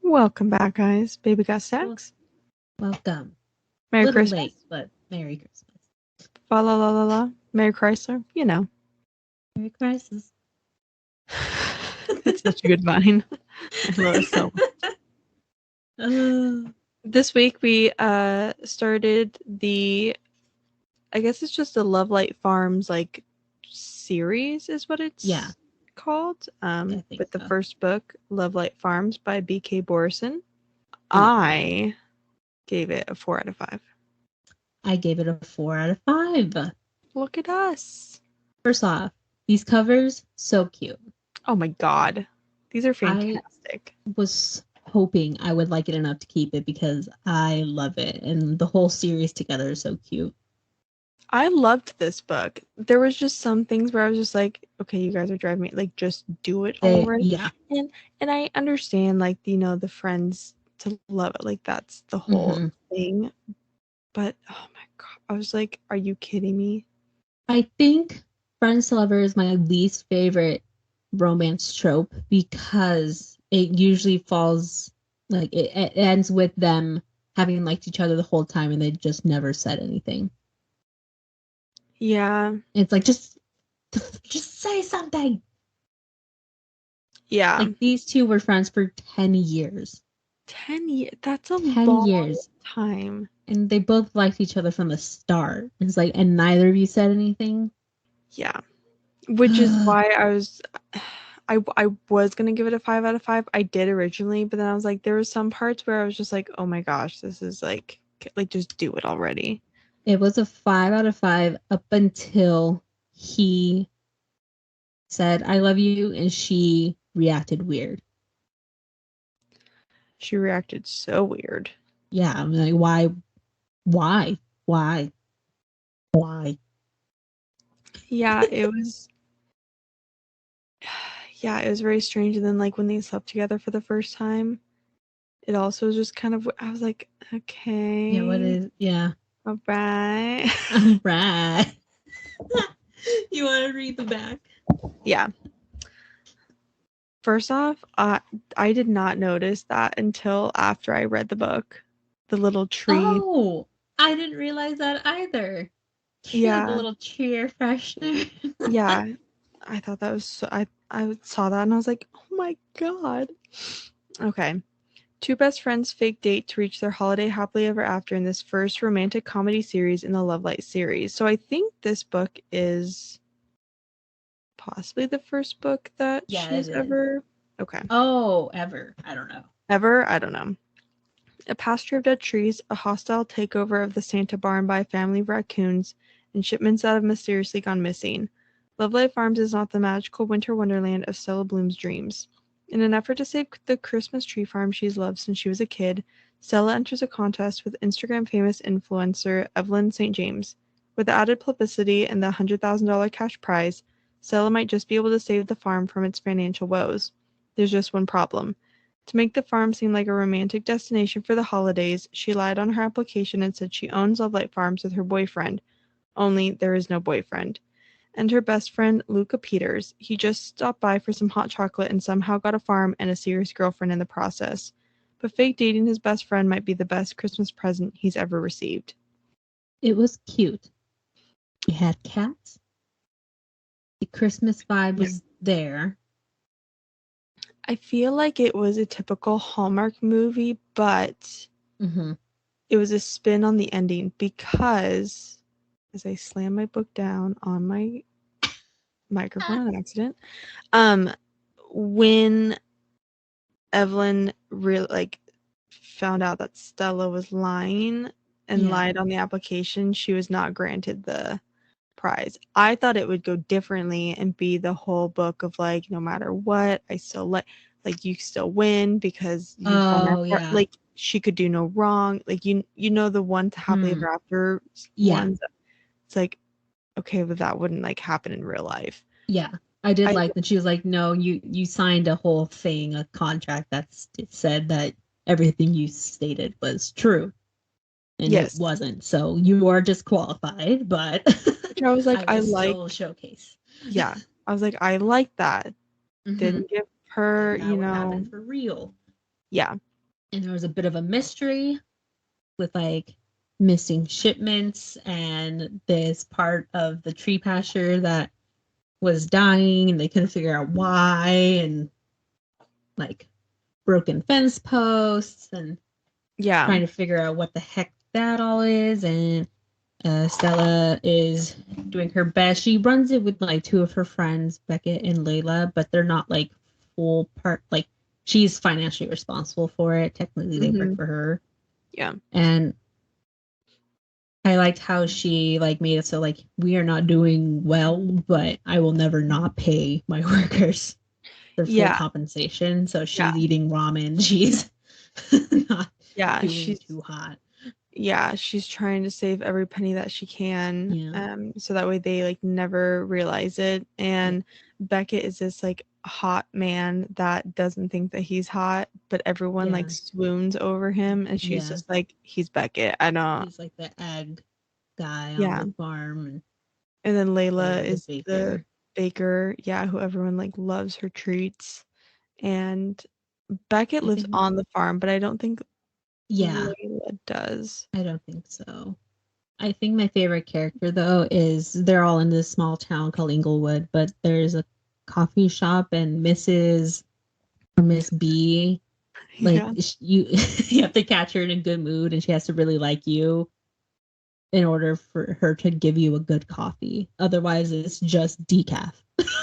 Welcome back, guys. Baby got Well, sex. welcome. Merry Little Christmas. late, but Merry Christmas. Fa la la la la. Merry Chrysler. You know. Merry Christmas. It's such a good vine. I love it so much. This week we started the, I guess it's just a Lovelight Farms like series is what it's called. With the first book, Lovelight Farms by B.K. Borison. I gave it a 4 out of 5. I gave it a 4 out of 5. Look at us. First off, these covers, so cute. Oh my god. These are fantastic. I was hoping I would like it enough to keep it because I love it. And the whole series together is so cute. I loved this book. There was just some things where I was just like, okay, you guys are driving me, like, just do it already. Yeah. And I understand, like, the friends to love it. Like, that's the whole thing. But, oh my god. I was like, are you kidding me? I think Friends to Lover is my least favorite romance trope because it usually falls, like, it ends with them having liked each other the whole time and they just never said anything. Yeah. It's like, just say something. Yeah. Like, these two were friends for 10 years. 10 years? That's a long time. And they both liked each other from the start. It's like, and neither of you said anything? Yeah. Which is why I was going to give it a 5 out of 5. I did originally, but then I was like, there were some parts where I was just like, oh my gosh, this is like just do it already. It was a 5 out of 5 up until he said, I love you, and she reacted weird. She reacted so weird. Yeah, I'm like, why? Yeah, it was very strange. And then, like, when they slept together for the first time, it also was just kind of, I was like, okay. Yeah, what is, yeah. All right. All right. You want to read the back? Yeah. First off, I did not notice that until after I read the book. The little tree. Oh, I didn't realize that either. Yeah. The little tree air freshener. Yeah. I thought that was so, I saw that and I was like, oh my god. Okay. Two best friends fake date to reach their holiday happily ever after in this first romantic comedy series in the Lovelight series. So I think this book is possibly the first book that she's ever... Okay. Oh, ever. I don't know. Ever? I don't know. A pasture of dead trees, a hostile takeover of the Santa barn by a family of raccoons, and shipments that have mysteriously gone missing. Lovelight Farms is not the magical winter wonderland of Stella Bloom's dreams. In an effort to save the Christmas tree farm she's loved since she was a kid, Stella enters a contest with Instagram-famous influencer Evelyn St. James. With the added publicity and the $100,000 cash prize, Stella might just be able to save the farm from its financial woes. There's just one problem. To make the farm seem like a romantic destination for the holidays, she lied on her application and said she owns Lovelight Farms with her boyfriend. Only there is no boyfriend. And her best friend, Luca Peters. He just stopped by for some hot chocolate and somehow got a farm and a serious girlfriend in the process. But fake dating his best friend might be the best Christmas present he's ever received. It was cute. We had cats. The Christmas vibe was there. I feel like it was a typical Hallmark movie, but it was a spin on the ending because, as I slam my book down on my microphone on accident, when Evelyn really found out that Stella was lying and lied on the application, she was not granted the prize. I thought it would go differently and be the whole book of like, no matter what, I still like you still win because you like she could do no wrong. Like you know the one to happily ever after ones. It's like, okay, but that wouldn't like happen in real life. Yeah. I did like that she was like, no, you signed a whole thing, a contract that said that everything you stated was true. And it wasn't. So you are disqualified, but I was like, I like still showcase. Yeah. I was like, I like that. Didn't give her, for real. Yeah. And there was a bit of a mystery with like missing shipments and this part of the tree pasture that was dying and they couldn't figure out why, and like broken fence posts and trying to figure out what the heck that all is. And Stella is doing her best. She runs it with like two of her friends, Beckett and Layla, but they're not like full part. Like she's financially responsible for it. Technically, they work for her. Yeah. And I liked how she like made it so like we are not doing well, but I will never not pay my workers their full compensation. So she's eating ramen. She's not doing too hot. Yeah, she's trying to save every penny that she can, so that way they like never realize it. And Beckett is this like hot man that doesn't think that he's hot, but everyone like swoons over him, and she's just like, he's Beckett. I don't. He's like the egg guy on the farm, and then Layla is the baker, who everyone like loves her treats. And Beckett lives on the farm, but I don't think Layla does. I don't think so. I think my favorite character though is they're all in this small town called Inglewood, but there's a coffee shop and Miss B, like you you have to catch her in a good mood and she has to really like you in order for her to give you a good coffee. Otherwise it's just decaf.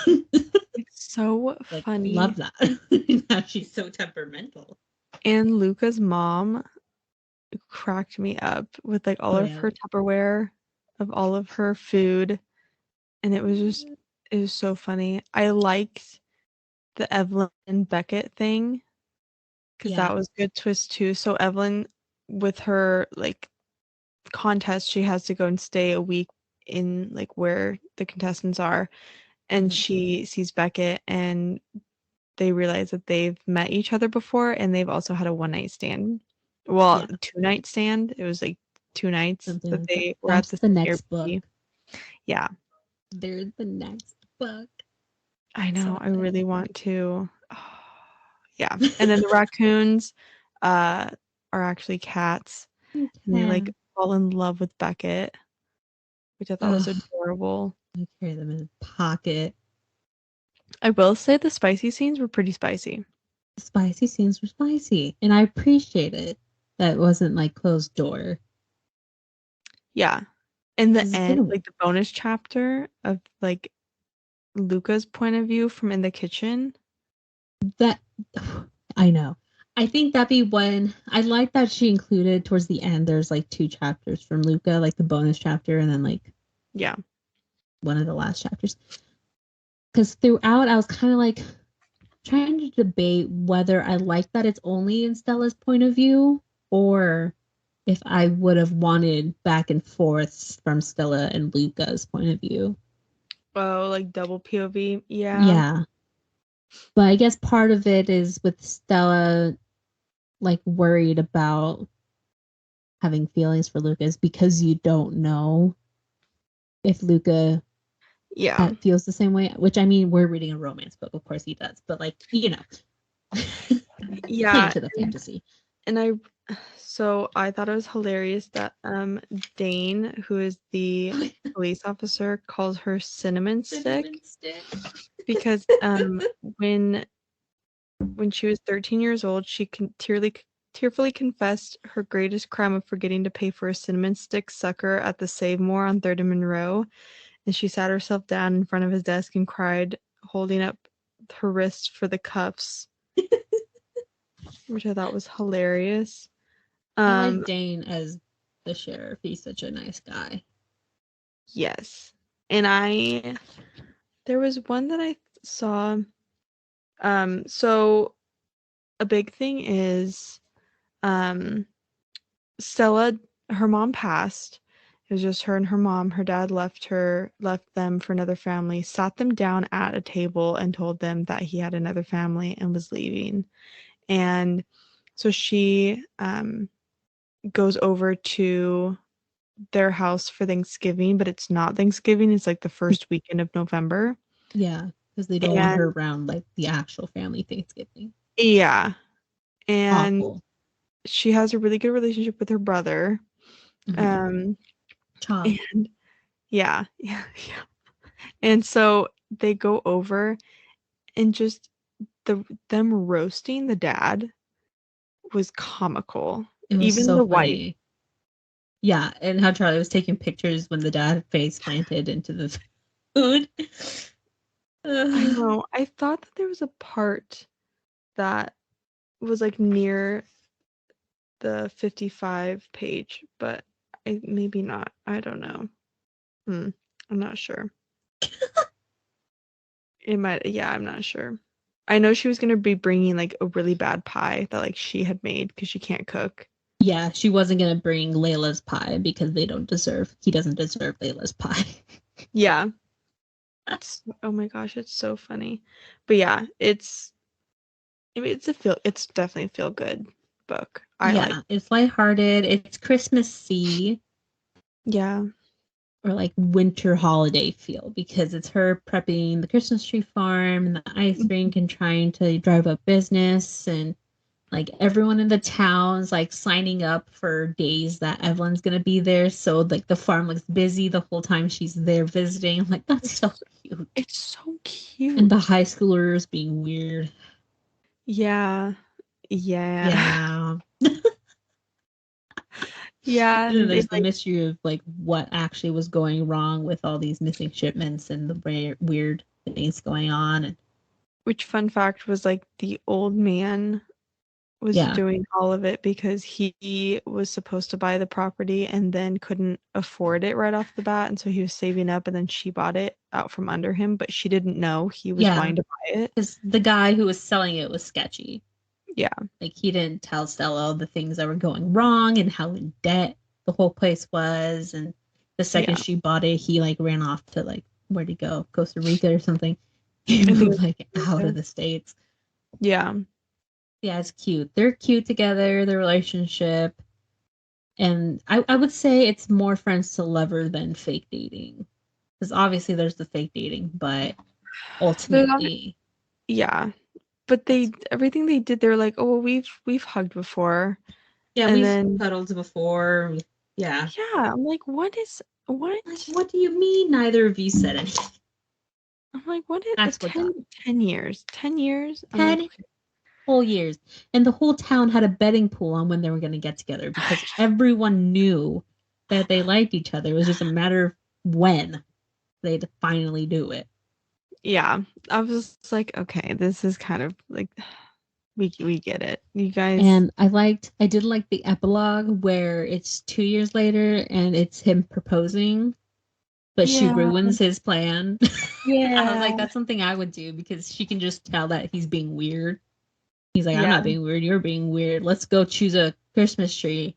It's so funny. Love that. She's so temperamental. And Luca's mom cracked me up with like all of her Tupperware of all of her food, and it was so funny. I liked the Evelyn and Beckett thing because that was a good twist too. So Evelyn, with her like contest, she has to go and stay a week in like where the contestants are, and she sees Beckett and they realize that they've met each other before and they've also had a one-night stand. Well, two-night stand. It was like 2 nights something that like they were That's at the next Airbnb. book. Yeah. They're the next book. I know. I really want to. Oh, yeah. And then the raccoons are actually cats. And they like fall in love with Beckett, which I thought was adorable. I carry them in a pocket. I will say the spicy scenes were pretty spicy. The spicy scenes were spicy, and I appreciate it. That wasn't like closed door. Yeah. In the end, like the bonus chapter of like Luca's point of view from in the kitchen. That I know. I think that'd be one. I like that she included towards the end. There's like 2 chapters from Luca, like the bonus chapter, and then like one of the last chapters. Because throughout, I was kind of like trying to debate whether I like that it's only in Stella's point of view, or if I would have wanted back and forth from Stella and Luca's point of view. Oh, like double POV? Yeah. But I guess part of it is with Stella, like, worried about having feelings for Lucas because you don't know if Luca feels the same way. Which, I mean, we're reading a romance book. Of course he does. But, like, you know. Play into the fantasy. And so I thought it was hilarious that Dane, who is the police officer, calls her cinnamon stick. Because when she was 13 years old, she tearfully confessed her greatest crime of forgetting to pay for a cinnamon stick sucker at the Save More on 3rd and Monroe, and she sat herself down in front of his desk and cried, holding up her wrist for the cuffs, which I thought was hilarious. I like Dane as the sheriff. He's such a nice guy. Yes. And there was one that I saw. So a big thing is, Stella, her mom passed. It was just her and her mom. Her dad left them for another family, sat them down at a table and told them that he had another family and was leaving. And so she goes over to their house for Thanksgiving, but it's not Thanksgiving. It's like the first weekend of November. Yeah, because they don't want her around like the actual family Thanksgiving. Yeah. And awful. she has a really good relationship with her brother. Mhm. Child. And yeah. And so they go over and just them roasting the dad was comical. It was Even so the wife. funny. Yeah, and how Charlie was taking pictures when the dad face planted into the food. I know. I thought that there was a part that was like near the 55 page, but maybe not. I don't know. I'm not sure. It might, yeah, I'm not sure. I know she was gonna be bringing like a really bad pie that like she had made because she can't cook. Yeah, she wasn't gonna bring Layla's pie because he doesn't deserve Layla's pie. Yeah. Oh my gosh, it's so funny. But yeah, it's definitely a feel good book. I like. Yeah, it's lighthearted. It's Christmassy Yeah. or like winter holiday feel because it's her prepping the Christmas tree farm and the ice rink and trying to drive up business and like everyone in the town's like signing up for days that Evelyn's gonna be there. So like the farm looks busy the whole time she's there visiting. I'm like, that's so cute. It's so And the cute. high schoolers being weird. Yeah. Yeah. Yeah. Yeah, And then and they there's the like, mystery of like what actually was going wrong with all these missing shipments and the weird things going on. And which fun fact was like the old man was yeah, doing all of it because he was supposed to buy the property and then couldn't afford it right off the bat, and so he was saving up and then she bought it out from under him, but she didn't know he was yeah, wanting to buy it. because the guy who was selling it was sketchy. Yeah. Like he didn't tell Stella the things that were going wrong and how in debt the whole place was. And the second Yeah. she bought it, he like ran off to like where'd he go? Costa Rica or something. He I think moved like out of the States. yeah. Yeah, it's cute. They're cute together, their relationship. And I would say it's more friends to lover than fake dating. Because obviously there's the fake dating, but There's ultimately yeah. But it's everything they did, they're like, oh well, we've hugged before. yeah, And we've then cuddled before. Yeah. yeah, I'm like, what? Like, what do you mean neither of you said anything? I'm like, what is That's what got 10 years? 10 years? I'm like, 10 whole years. And the whole town had a betting pool on when they were going to get together because everyone knew that they liked each other. It was just a matter of when they'd finally do it. yeah. I was just like, okay, this is kind of like we get it. You guys, And I did like the epilogue where it's 2 years later and it's him proposing, but she yeah. ruins his plan. I was Yeah. like, that's something I would do because she can just tell that he's being weird. He's like, I'm Yeah. not being weird. You're being weird. Let's go choose a Christmas tree.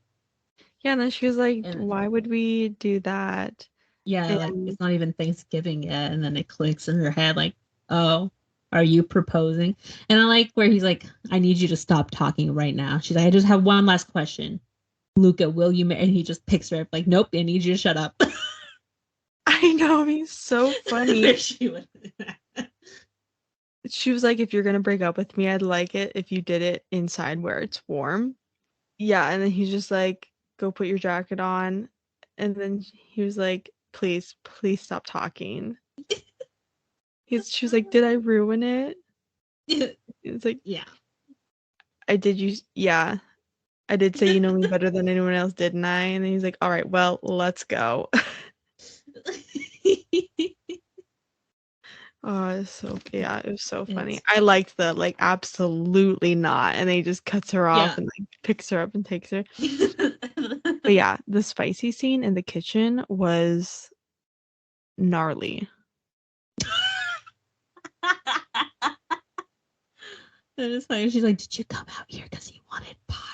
Yeah, and then she was like, And why would we do that? yeah, like And it's not even Thanksgiving yet. And then it clicks in her head, like, oh, are you proposing? And I like where he's like, I need you to stop talking right now. She's like, I just have one last question. Luca, will you marry? And he just picks her up, like, nope, I need you to shut up. I know, he's so funny. She was like, if you're gonna break up with me, I'd like it if you did it inside where it's warm. Yeah, and then he's just like, go put your jacket on. And then he was like, please stop talking. She was like, did I ruin it? It's like, Yeah. yeah, I did say you know me better than anyone else, didn't I? And then he's like, all right, well, let's go. Oh, it was so funny. I liked the like absolutely not, and then he just cuts her off Yeah. and like picks her up and takes her. But yeah, the spicy scene in the kitchen was gnarly. That is funny. She's like, did you come out here because you wanted pie?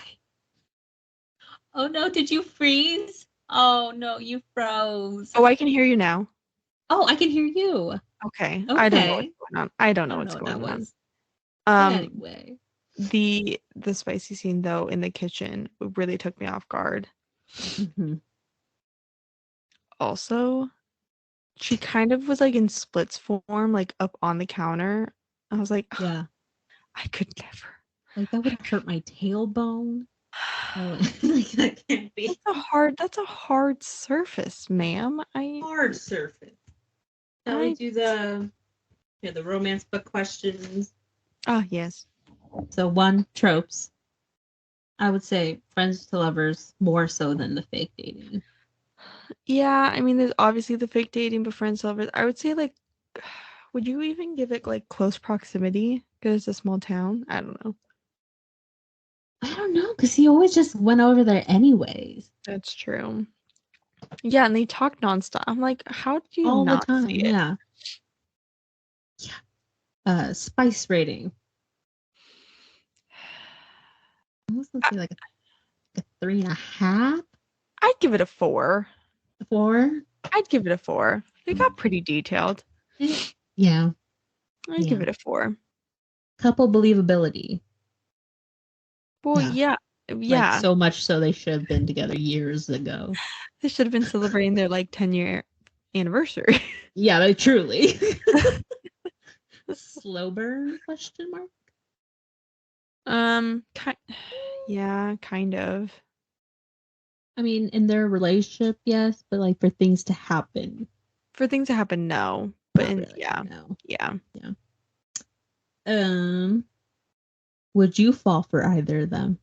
Oh no, did you freeze? Oh no, you froze. Oh, I can hear you now. Oh, I can hear you. Okay. I don't know what's Okay. going on. I don't I know don't know what's what that going on. was. But anyway. The spicy scene though in the kitchen really took me off guard. Mm-hmm. Also, she kind of was like in splits form, like up on the counter. I was like, Yeah. I could never. Like that would hurt my tailbone. Oh, like that can't be That's a hard surface, ma'am. hard surface. Shall we do the romance book questions? Yes. So one, tropes. I would say friends to lovers more so than the fake dating. Yeah, I mean, there's obviously the fake dating, but friends lovers. I would say like, would you even give it like close proximity? Because it's a small town. I don't know. I don't know, because he always just went over there anyways. That's true. Yeah, and they talk nonstop. I'm like, how do you All the not see time, it? yeah. Yeah. Spice rating. I was gonna say like a 3.5. I'd give it a 4. 4. I'd give it a 4. They got pretty detailed. Yeah. I'd give it a 4. Couple believability. Well, Yeah. Like yeah. so much so they should have been together years ago. They should have been celebrating their like 10-year anniversary. Yeah, they truly. Slow burn question mark? Yeah, kind of. I mean, in their relationship, yes, but like for things to happen. For things to happen, no. But Not really. yeah. No. Yeah. Yeah. Would you fall for either of them?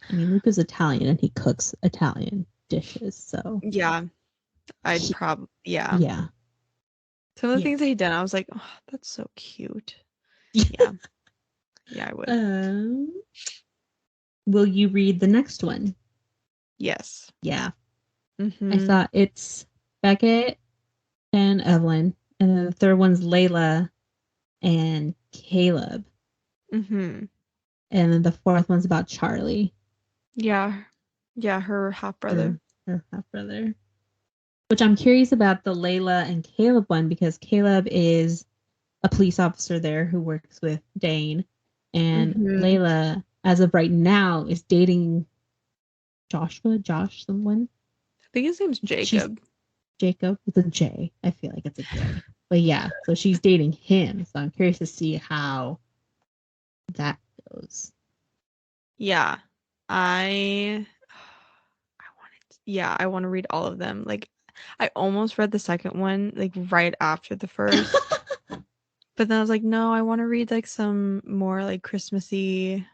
I mean, Luke is Italian and he cooks Italian dishes, so Yeah. I'd probably yeah. yeah. Some of the things that he done, I was like, oh, that's so cute. Yeah. Yeah, I would. Will you read the next one? Yes. Yeah. Mm-hmm. I thought it's Beckett and Evelyn, and then the third one's Layla and Caleb. Mm-hmm. And then the fourth one's about Charlie. Yeah. Yeah, her half brother. Her half brother. Which I'm curious about the Layla and Caleb one because Caleb is a police officer there who works with Dane. And Layla, as of right now, is dating Josh, someone. I think his name's Jacob. Jacob with a J. I feel like it's a J. But yeah, so she's dating him. So I'm curious to see how that goes. Yeah. I want to read all of them. Like I almost read the second one like right after the first. But then I was like, no, I want to read like some more like Christmassy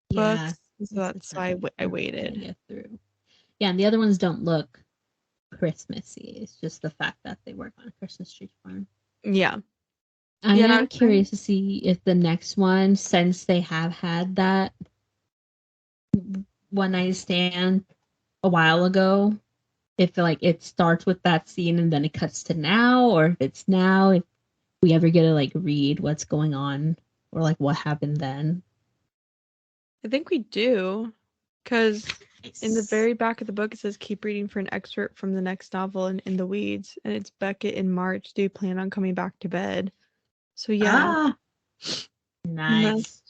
books. So that's why I waited. Get through. Yeah, and the other ones don't look Christmassy. It's just the fact that they work on a Christmas tree farm. Yeah. I am curious to see if the next one, since they have had that one night stand a while ago, if like it starts with that scene and then it cuts to now, or if it's now, if we ever get to like read what's going on or like what happened then. I think we do, because in the very back of the book it says keep reading for an excerpt from the next novel in the weeds, and it's Beckett in March. Do you plan on coming back to bed? So yeah. Nice.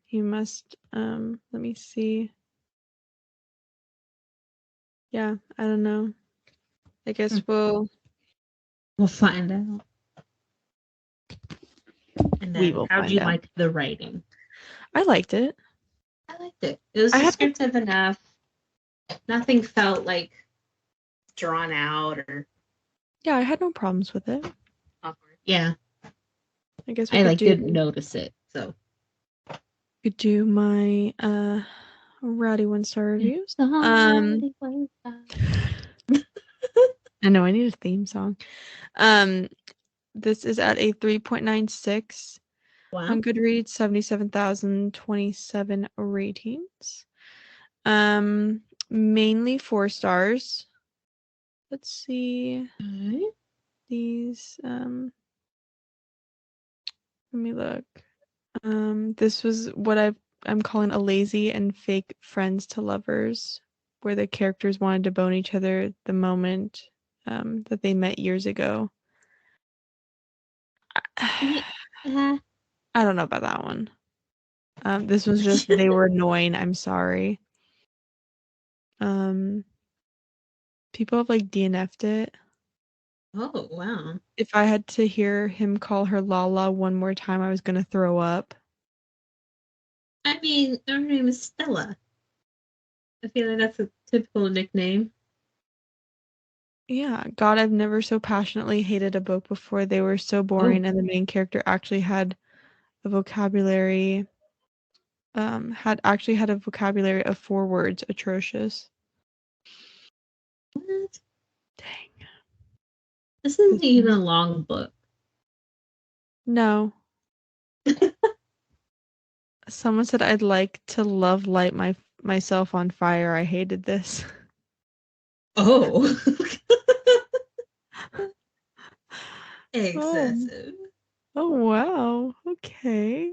He must let me see. Yeah, I don't know. I guess we'll find out. And then how do you like the writing? I liked it. I liked it. It was descriptive enough. Nothing felt like drawn out or. Yeah, I had no problems with it. Awkward. Yeah. I guess I didn't notice it, so. Could do my Rowdy 1-star reviews. I know I need a theme song. This is at a 3.96 on Goodreads, 77,027 ratings. Mainly 4 stars. Let's see. These let me look. This was what I'm calling a lazy and fake friends to lovers, where the characters wanted to bone each other the moment that they met years ago. I don't know about that one. This was just they were annoying. I'm sorry. People have like DNF'd it. Oh, wow. If I had to hear him call her Lala one more time, I was gonna throw up. I mean, her name is Stella. I feel like that's a typical nickname. Yeah, God, I've never so passionately hated a book before. They were so boring, and the main character actually had a vocabulary, had a vocabulary of 4 words. Atrocious. What? Dang. This isn't even a long book. No. Someone said I'd like to light myself on fire. I hated this. Oh. Oh. Excessive. Oh wow. Okay.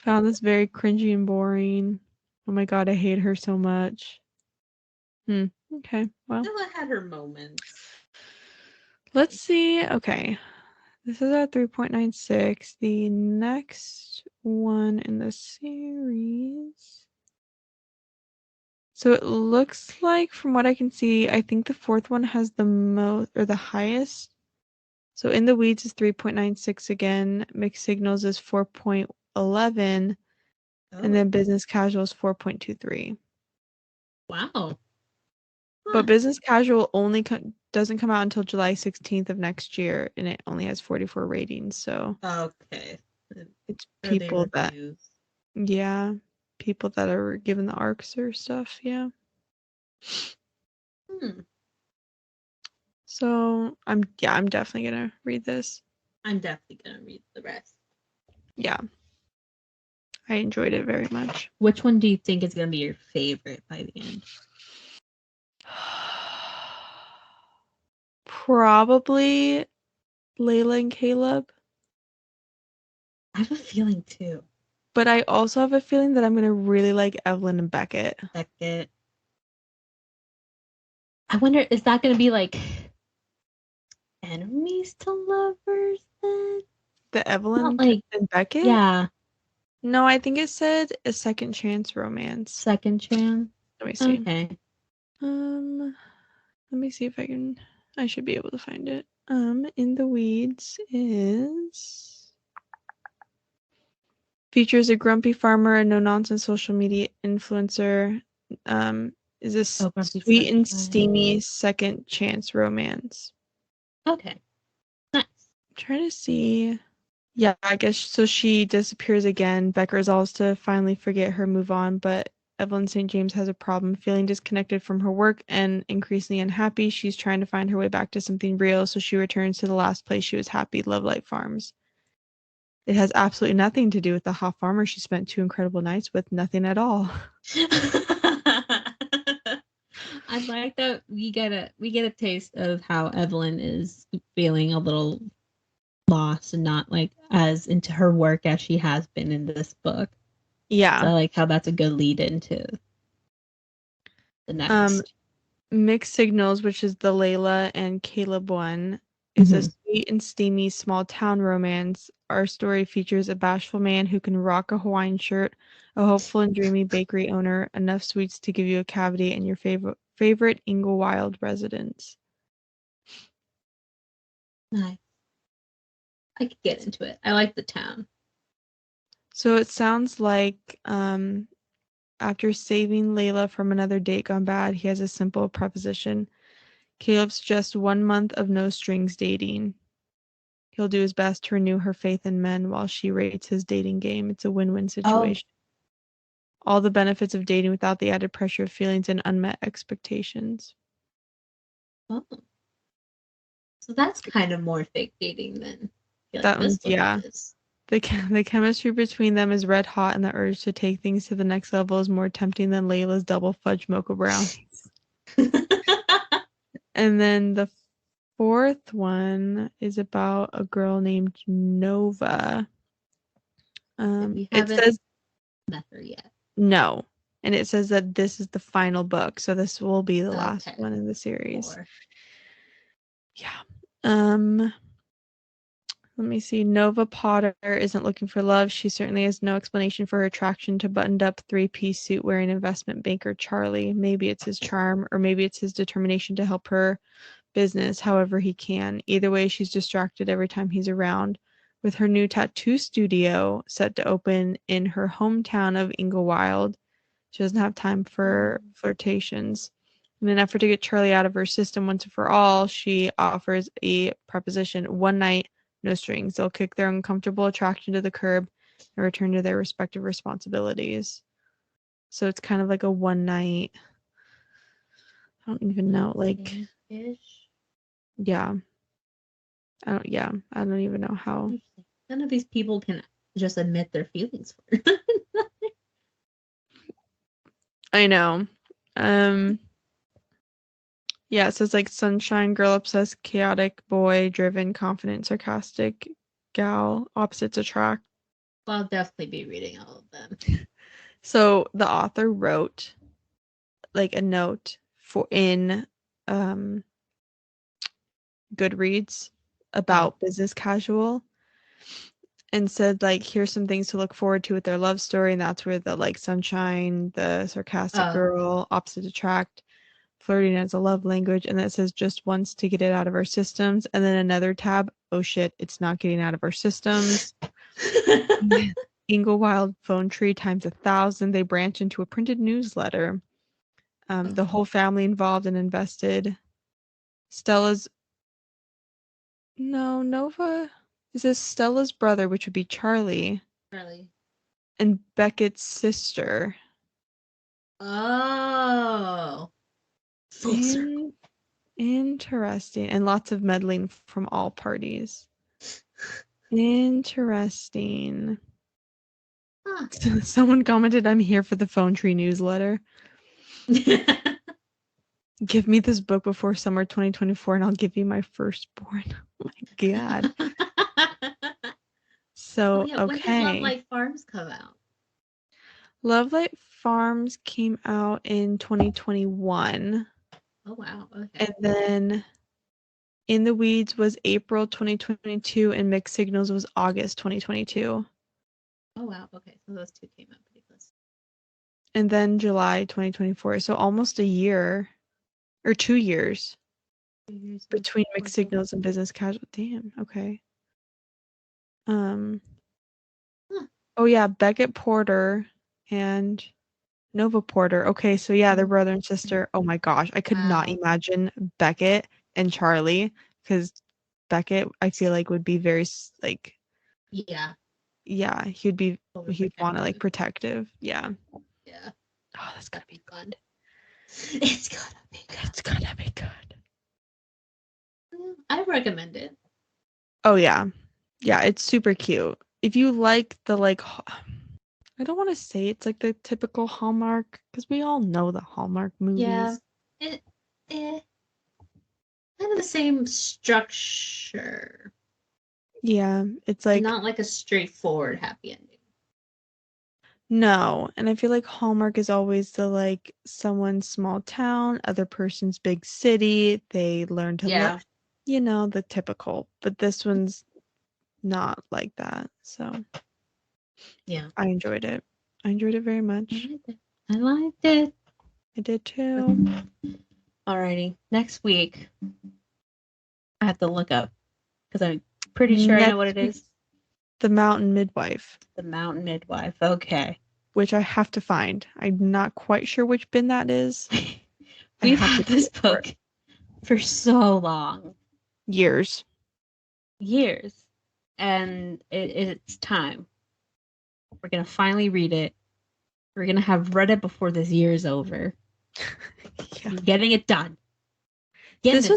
Found this very cringy and boring. Oh my god, I hate her so much. Okay. Well, Stella had her moments. let's see. Okay. This is at 3.96. The next one in the series. So it looks like, from what I can see, I think the 4th one has the most, or the highest. So In the Weeds is 3.96 again. Mixed Signals is 4.11. And then Business Casual is 4.23. Wow. Huh. But Business Casual only doesn't come out until July 16th of next year, and it only has 44 ratings. So okay. it's people that, yeah, people that are given the arcs or stuff. Yeah. So I'm definitely gonna read this. I'm definitely gonna read the rest. Yeah. I enjoyed it very much. Which one do you think is gonna be your favorite by the end? Probably Layla and Caleb. I have a feeling too. But I also have a feeling that I'm gonna really like Evelyn and Beckett. Beckett. I wonder, is that gonna be like enemies to lovers then? The Evelyn and Beckett? Yeah. No, I think it said a second chance romance. Second chance? Let me see. Okay. Let me see if I should be able to find it. In the Weeds features a grumpy farmer, a no-nonsense social media influencer. Is this sweet and steamy second chance romance. Okay. Nice. I'm trying to see. Yeah, I guess so. She disappears again. Becker resolves to finally forget her, move on, but Evelyn St. James has a problem, feeling disconnected from her work and increasingly unhappy. She's trying to find her way back to something real, so she returns to the last place she was happy, Lovelight Farms. It has absolutely nothing to do with the hot farmer she spent 2 incredible nights with. Nothing at all. I like that we get a taste of how Evelyn is feeling a little lost and not like as into her work as she has been in this book. Yeah. So I like how that's a good lead into the next. Mixed Signals, which is the Layla and Caleb one, is a sweet and steamy small town romance. Our story features a bashful man who can rock a Hawaiian shirt, a hopeful and dreamy bakery owner, enough sweets to give you a cavity, and your favorite Inglewild residence. Nice. I could get into it. I like the town. So it sounds like after saving Layla from another date gone bad, he has a simple proposition. Caleb's just 1 month of no strings dating. He'll do his best to renew her faith in men while she rates his dating game. It's a win-win situation. All the benefits of dating without the added pressure of feelings and unmet expectations. Oh. So that's kind of more fake dating than That one's, yeah. The chemistry between them is red hot, and the urge to take things to the next level is more tempting than Layla's double fudge mocha brownies. And then the 4th one is about a girl named Nova. It says met her yet. No. And it says that this is the final book, so this will be the last one in the series. Yeah. Let me see. Nova Potter isn't looking for love. She certainly has no explanation for her attraction to buttoned-up 3-piece suit wearing investment banker Charlie. Maybe it's his charm, or maybe it's his determination to help her business however he can. Either way, she's distracted every time he's around. With her new tattoo studio set to open in her hometown of Inglewild, she doesn't have time for flirtations. In an effort to get Charlie out of her system once and for all, she offers a proposition: one night, no strings. They'll kick their uncomfortable attraction to the curb and return to their respective responsibilities. So it's kind of like a one night. I don't even know, like, yeah. I don't even know how. None of these people can just admit their feelings for it. I know. Yeah, it says like sunshine, girl obsessed, chaotic, boy driven, confident, sarcastic, gal, opposites attract. Well, I'll definitely be reading all of them. So the author wrote like a note in Goodreads about business casual and said like, here's some things to look forward to with their love story, and that's where the like sunshine, the sarcastic girl, opposites attract, flirting as a love language, and that says just once to get it out of our systems, and then another tab, oh shit, it's not getting out of our systems. Inglewild phone tree times 1,000. They branch into a printed newsletter. The whole family involved and invested. Nova is this Stella's brother, which would be Charlie. And Beckett's sister. Oh. Full circle. Interesting. And lots of meddling from all parties. Interesting. Huh. Someone commented, I'm here for the phone tree newsletter. Give me this book before summer 2024 and I'll give you my firstborn. Oh my god. So, okay. When did Lovelight Farms come out? Lovelight Farms came out in 2021. Oh, wow. Okay. And then In the Weeds was April 2022 and Mixed Signals was August 2022. Oh, wow. Okay. So those two came out pretty close. And then July 2024. So almost a year or 2 years, between Mixed Signals and Business Casual. Damn. Okay. Oh yeah, Beckett Porter and Nova Porter. Okay, so yeah, they're brother and sister. Oh my gosh, I could not imagine Beckett and Charlie, because Beckett, I feel like, would be very like, yeah, he'd want to like protective. Yeah. Oh, that's gonna be good. It's gonna be good. I recommend it. Oh yeah, it's super cute. If you like the like, I don't want to say it's like the typical Hallmark, because we all know the Hallmark movies. Yeah, kind of the same structure. Yeah, it's like not like a straightforward happy ending. No, and I feel like Hallmark is always the like someone's small town, other person's big city. They learn to love, the typical. But this one's not like that. So yeah, I enjoyed it. I enjoyed it very much. I liked it. I did too. Alrighty, next week I have to look up because I'm pretty sure I know what it is. The Mountain Midwife. The Mountain Midwife. Okay. Which I have to find. I'm not quite sure which bin that is. We've had this book for so long. Years. And it's time. We're going to finally read it. We're going to have read it before this year is over. Yeah. We're getting it done. This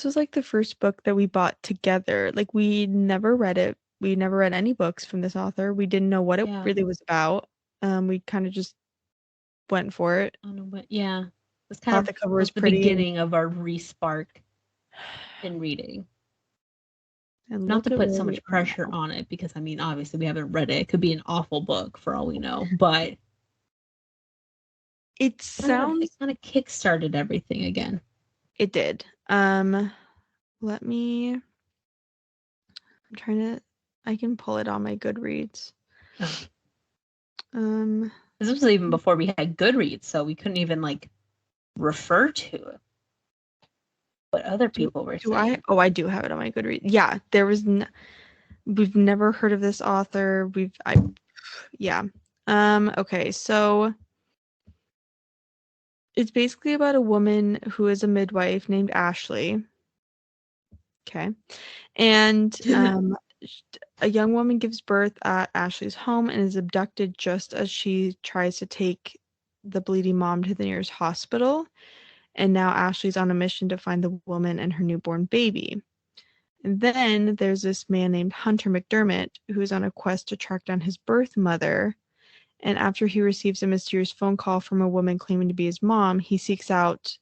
was like the first book that we bought together. Like, we never read it. We never read any books from this author. We didn't know what it really was about. We kind of just went for it. Yeah. It was kind of the cover was the beginning of our re-spark in reading. And not to put so much pressure on it, because I mean, obviously we haven't read it. It could be an awful book for all we know, but it kind of kickstarted everything again. It did. I can pull it on my Goodreads. This was even before we had Goodreads, so we couldn't even like refer to it. What other people were saying. I do have it on my Goodreads. Yeah, there was We've never heard of this author. Yeah. Okay, so it's basically about a woman who is a midwife named Ashley. Okay. And a young woman gives birth at Ashley's home and is abducted just as she tries to take the bleeding mom to the nearest hospital. And now Ashley's on a mission to find the woman and her newborn baby. And then there's this man named Hunter McDermott who's on a quest to track down his birth mother. And after he receives a mysterious phone call from a woman claiming to be his mom, he seeks out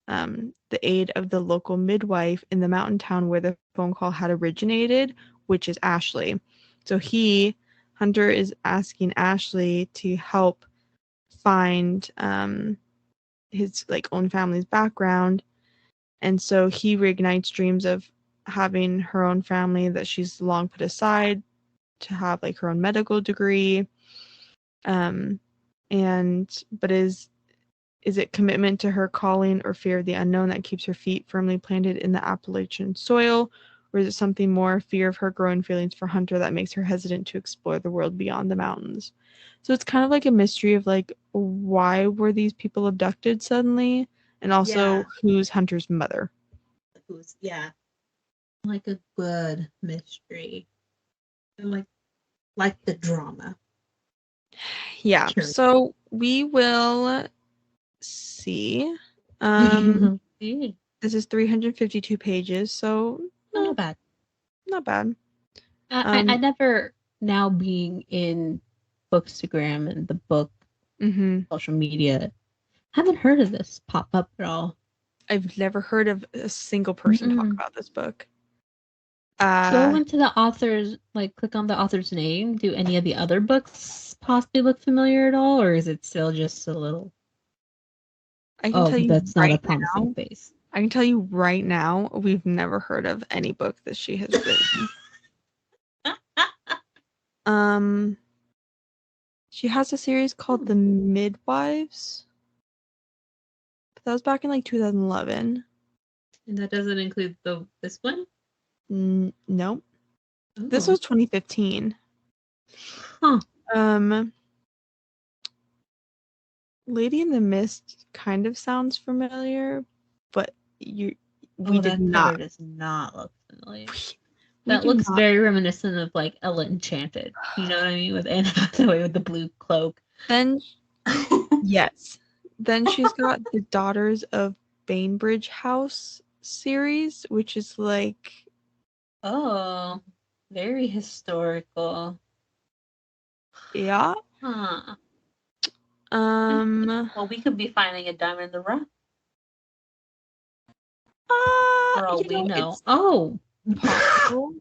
the aid of the local midwife in the mountain town where the phone call had originated, which is Ashley. So Hunter is asking Ashley to help find his own family's background, and so he reignites dreams of having her own family that she's long put aside to have her own medical degree, but is it commitment to her calling or fear of the unknown that keeps her feet firmly planted in the Appalachian soil? Or is it something more, fear of her growing feelings for Hunter that makes her hesitant to explore the world beyond the mountains? So it's kind of like a mystery of why were these people abducted suddenly? And also who's Hunter's mother? Like a good mystery. Like the drama. Yeah. Sure. So we will see. This is 352 pages, so not bad. Not bad. I never, now being in Bookstagram and the book social media, haven't heard of this pop up at all. I've never heard of a single person talk about this book. Go into the author's, click on the author's name. Do any of the other books possibly look familiar at all, or is it still just a little? I can tell you that's not a promising face. I can tell you right now, we've never heard of any book that she has written. She has a series called The Midwives. But that was back in 2011. And that doesn't include this one? No. Oh. This was 2015. Huh. Lady in the Mist kind of sounds familiar, but we did not. Does not look familiar. That looks very reminiscent of Ella Enchanted. You know what I mean? With Anne Hathaway with the blue cloak. Then, yes. Then she's got the Daughters of Bainbridge House series, which is very historical. Yeah. Huh. Well, we could be finding a diamond in the rough. For all we know. It's possible.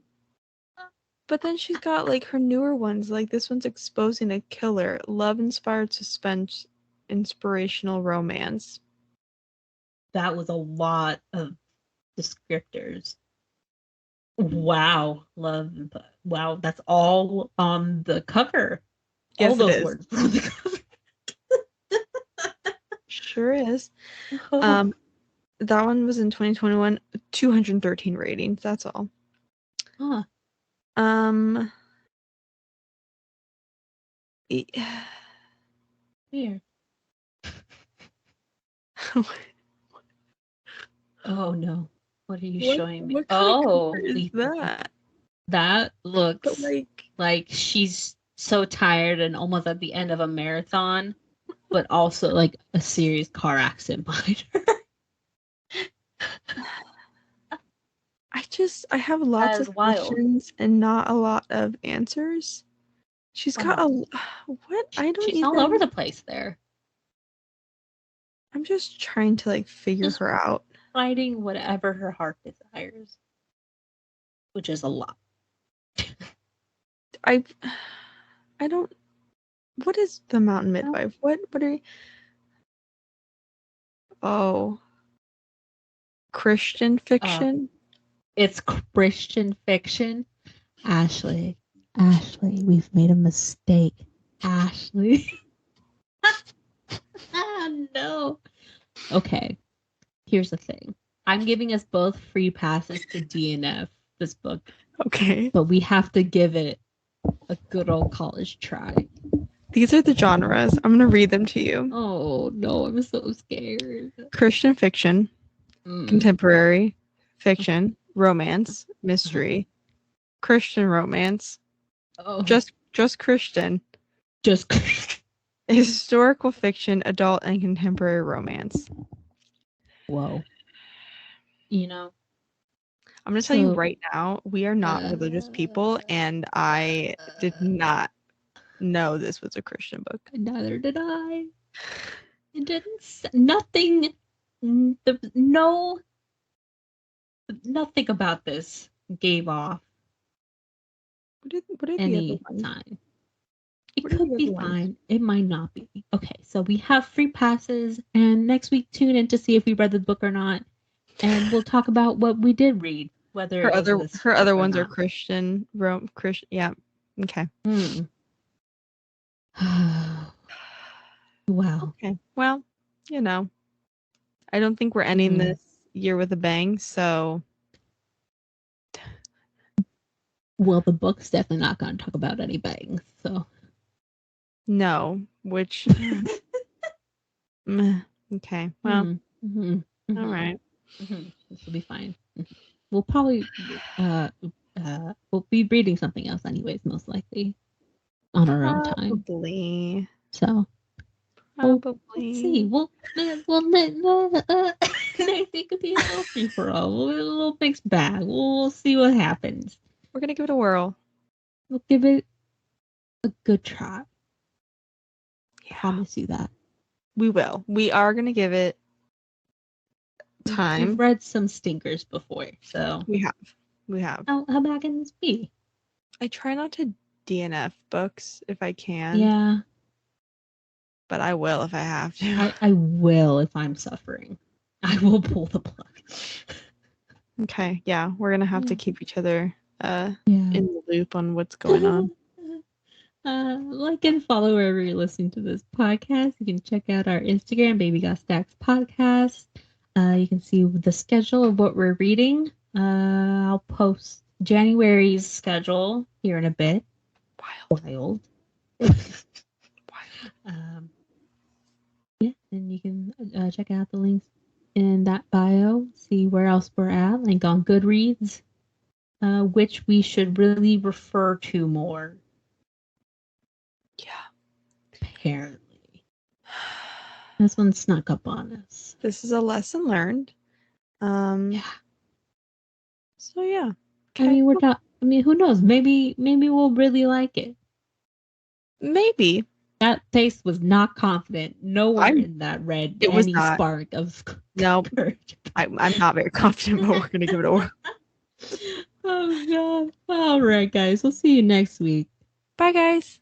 But then she's got her newer ones, this one's Exposing a Killer, love-inspired suspense, inspirational romance. That was a lot of descriptors. Wow, wow, that's all on the cover. Yes, all those words on the cover. Sure is. That one was in 2021, 213 ratings, that's all. Huh. Here. Oh no. What are you showing me? What kind of is that? That looks like she's so tired and almost at the end of a marathon, but also a serious car accident behind her. I have lots of questions and not a lot of answers. She's got She's all over the place there. I'm just trying to figure her out. Fighting whatever her heart desires, which is a lot. I don't. What is the Mountain Midwife? What are you? Oh, Christian fiction. It's Christian fiction. Ashley, we've made a mistake. Ashley. No. Okay. Here's the thing. I'm giving us both free passes to DNF this book Okay. But we have to give it a good old college try. These are the genres. I'm going to read them to you. Oh, no, I'm so scared. Christian fiction, contemporary, fiction, romance, mystery, Christian romance, just Christian, Just historical fiction, adult and contemporary romance. Whoa. You know, I'm going to tell you right now, we are not religious people, and I did not know this was a Christian book. Neither did I. It didn't nothing nothing about this gave off What are any the other ones? sign. It could be fine. It might not be. Okay, so we have free passes, and next week tune in to see if we read the book or not, and we'll talk about what we did read. Whether her other ones are Christian, Christian. Yeah. Okay. Wow. Okay. Well, you know, I don't think we're ending this year with a bang. So. Well, the book's definitely not going to talk about any bangs. So. No, which. Okay. Well. All right. This will be fine. We'll probably we'll be reading something else anyways, most likely on our own time. Probably. So probably. Let's see. We'll next week could be a little free for all. A little mixed bag. We'll see what happens. We're gonna give it a whirl. We'll give it a good try. Yeah. Promise you that. We will. We are gonna give it time. We've read some stinkers before, so we have. How bad can this be? I try not to DNF books if I can. Yeah. But I will if I have to. I will if I'm suffering. I will pull the plug. Okay, yeah, we're gonna have to keep each other in the loop on what's going on. Like and follow wherever you're listening to this podcast. You can check out our Instagram, Baby Got Stacks Podcast. You can see the schedule of what we're reading. I'll post January's schedule here in a bit. Wild. Yeah, and you can check out the links in that bio. See where else we're at. Link on Goodreads, which we should really refer to more. Yeah. Apparently. This one snuck up on us. This is a lesson learned. Yeah. So yeah. Okay. I mean, we're not. I mean, who knows? Maybe we'll really like it. Maybe. That face was not confident. Nowhere in that read any spark of. No, I'm not very confident, but we're gonna give it a whirl. Oh God! All right, guys. We'll see you next week. Bye, guys.